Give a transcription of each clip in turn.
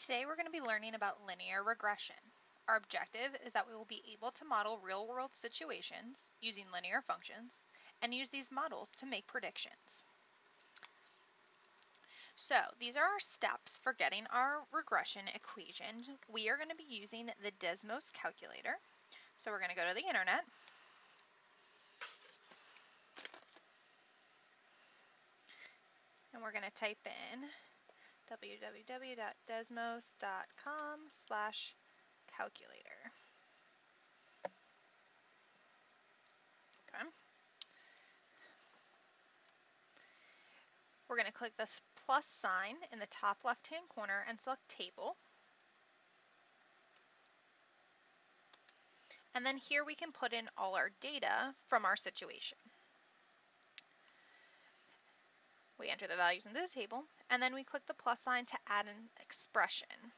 Today we're going to be learning about linear regression. Our objective is that we will be able to model real-world situations using linear functions and use these models to make predictions. So these are our steps for getting our regression equation. We are going to be using the Desmos calculator. So we're going to go to the internet. And we're going to type in www.desmos.com/calculator. Okay. We're going to click this plus sign in the top left-hand corner and select Table. And then here we can put in all our data from our situation. We enter the values into the table, and then we click the plus sign to add an expression.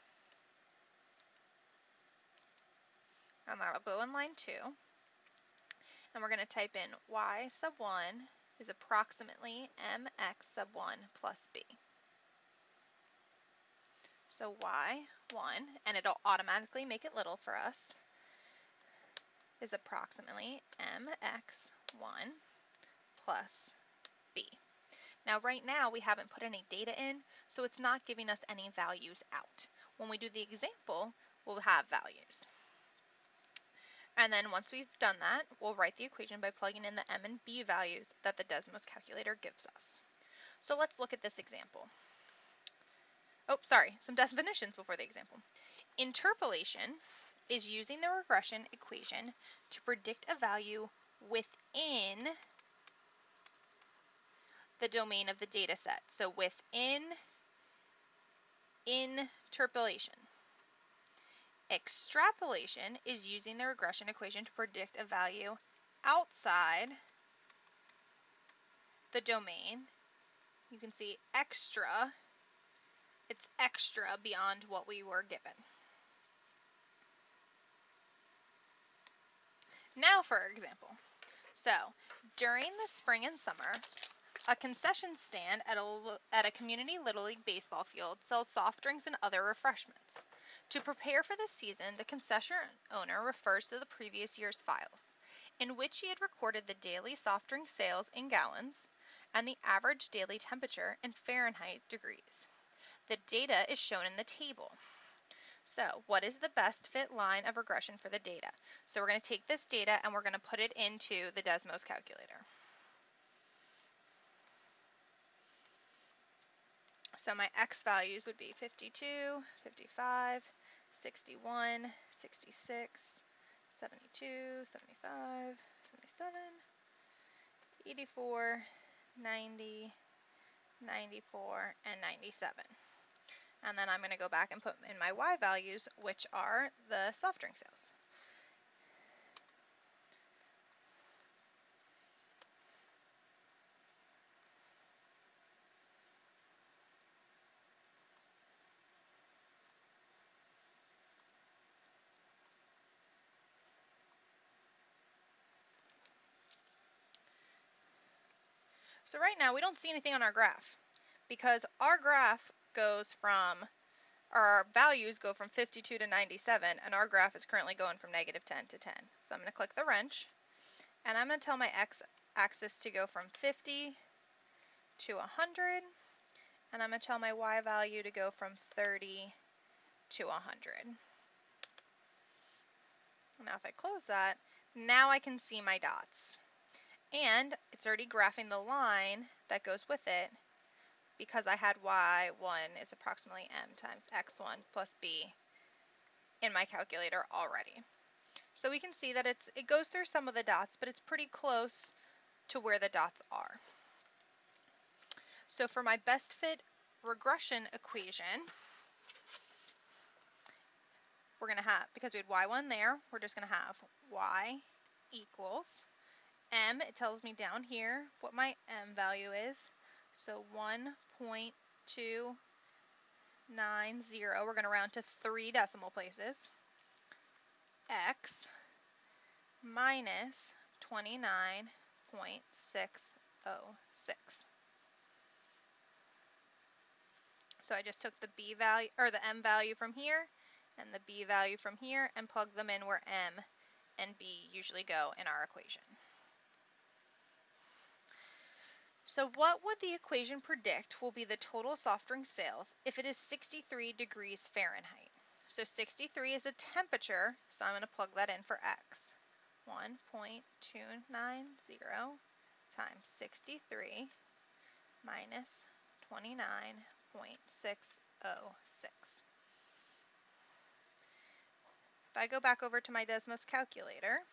And that'll go in line 2. And we're going to type in y sub 1 is approximately mx sub 1 plus b. So y1, and it'll automatically make it little for us, is approximately mx1 plus b. Now right now we haven't put any data in, so it's not giving us any values out. When we do the example, we'll have values. And then once we've done that, we'll write the equation by plugging in the m and b values that the Desmos calculator gives us. So let's look at this example. Oh, sorry, some definitions before the example. Interpolation is using the regression equation to predict a value within the domain of the data set. So within interpolation. Extrapolation is using the regression equation to predict a value outside the domain. You can see extra, it's extra beyond what we were given. Now for example. So during the spring and summer, a concession stand at a community Little League baseball field sells soft drinks and other refreshments. To prepare for the season, the concession owner refers to the previous year's files, in which he had recorded the daily soft drink sales in gallons and the average daily temperature in Fahrenheit degrees. The data is shown in the table. So what is the best fit line of regression for the data? So we're going to take this data and we're going to put it into the Desmos calculator. So my x values would be 52, 55, 61, 66, 72, 75, 77, 84, 90, 94, and 97. And then I'm going to go back and put in my y values, which are the soft drink sales. So right now we don't see anything on our graph because our graph goes from, our values go from 52 to 97, and our graph is currently going from -10 to 10. So I'm going to click the wrench, and I'm going to tell my x-axis to go from 50 to 100, and I'm going to tell my y value to go from 30 to 100. Now if I close that, now I can see my dots. And it's already graphing the line that goes with it because I had y1 is approximately m times x1 plus b in my calculator already. So we can see that it goes through some of the dots, but it's pretty close to where the dots are. So for my best fit regression equation, we're going to have, because we had y1 there, we're just going to have y equals m. It tells me down here what my m value is. So 1.290. We're going to round to 3 decimal places. X minus 29.606. So I just took the B value, or the M value from here and the B value from here and plugged them in where M and B usually go in our equation. So what would the equation predict will be the total soft drink sales if it is 63 degrees Fahrenheit? So 63 is a temperature, so I'm going to plug that in for X. 1.290 times 63 minus 29.606. If I go back over to my Desmos calculator,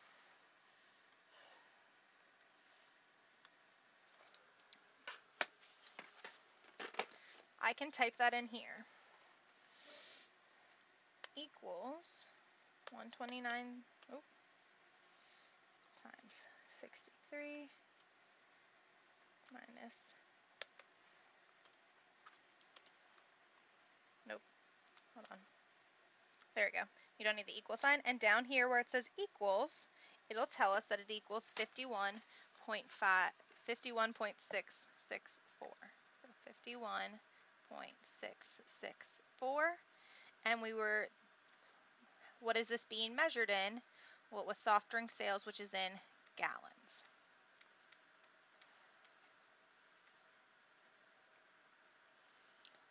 I can type that in here. Equals 129 times 63 minus, nope, hold on. There we go. You don't need the equal sign. And down here where it says equals, it'll tell us that it equals 51.664. So 51.664. And what is this being measured in? Well, it was soft drink sales, which is in gallons.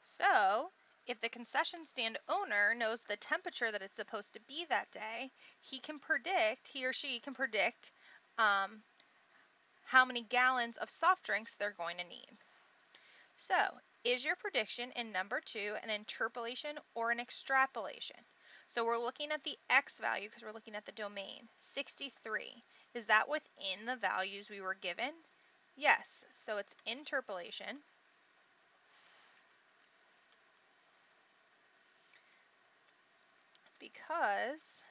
So if the concession stand owner knows the temperature that it's supposed to be that day, he or she can predict how many gallons of soft drinks they're going to need. So is your prediction in number 2 an interpolation or an extrapolation? So we're looking at the X value because we're looking at the domain, 63. Is that within the values we were given? Yes, so it's interpolation. Because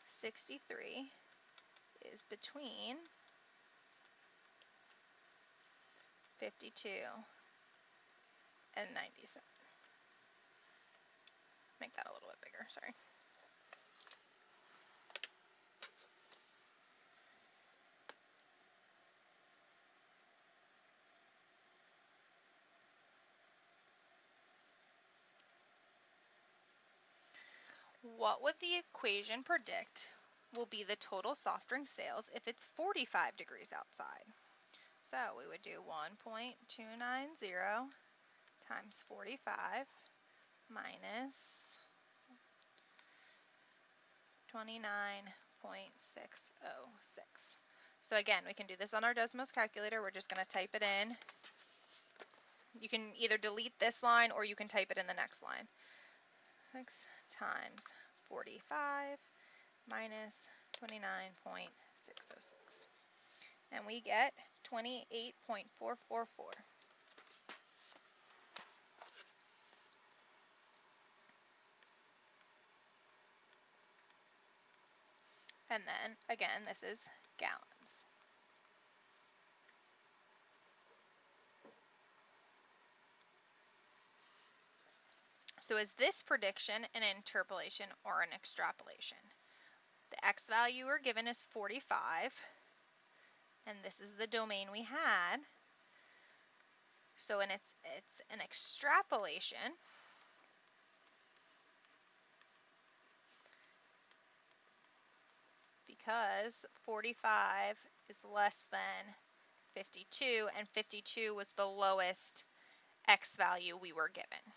63 is between 52 and 97. Make that a little bit bigger, sorry. What would the equation predict will be the total soft drink sales if it's 45 degrees outside? So we would do 1.290 times 45 minus 29.606. So again, we can do this on our Desmos calculator. We're just going to type it in. You can either delete this line or you can type it in the next line. 6 times 45 minus 29.606. And we get 28.444. And then, again, this is gallons. So is this prediction an interpolation or an extrapolation? The X value we're given is 45, and this is the domain we had. So it's an extrapolation because 45 is less than 52, and 52 was the lowest X value we were given.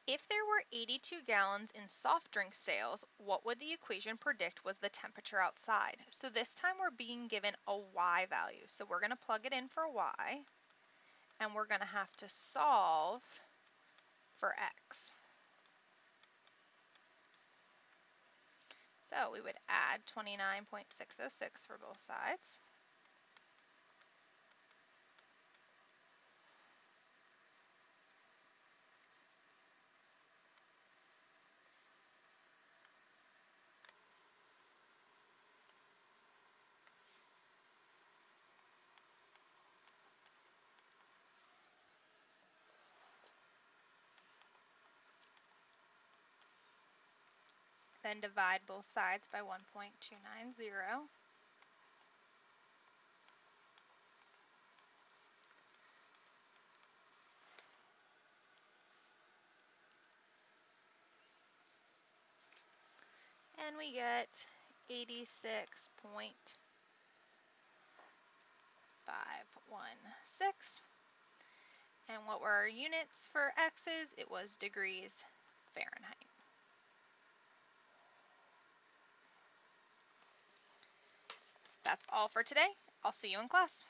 If there were 82 gallons in soft drink sales, what would the equation predict was the temperature outside? So this time we're being given a Y value. So we're going to plug it in for Y, and we're going to have to solve for X. So we would add 29.606 for both sides. Then divide both sides by 1.290. and we get 86.516. And what were our units for X's? It was degrees Fahrenheit. That's all for today. I'll see you in class.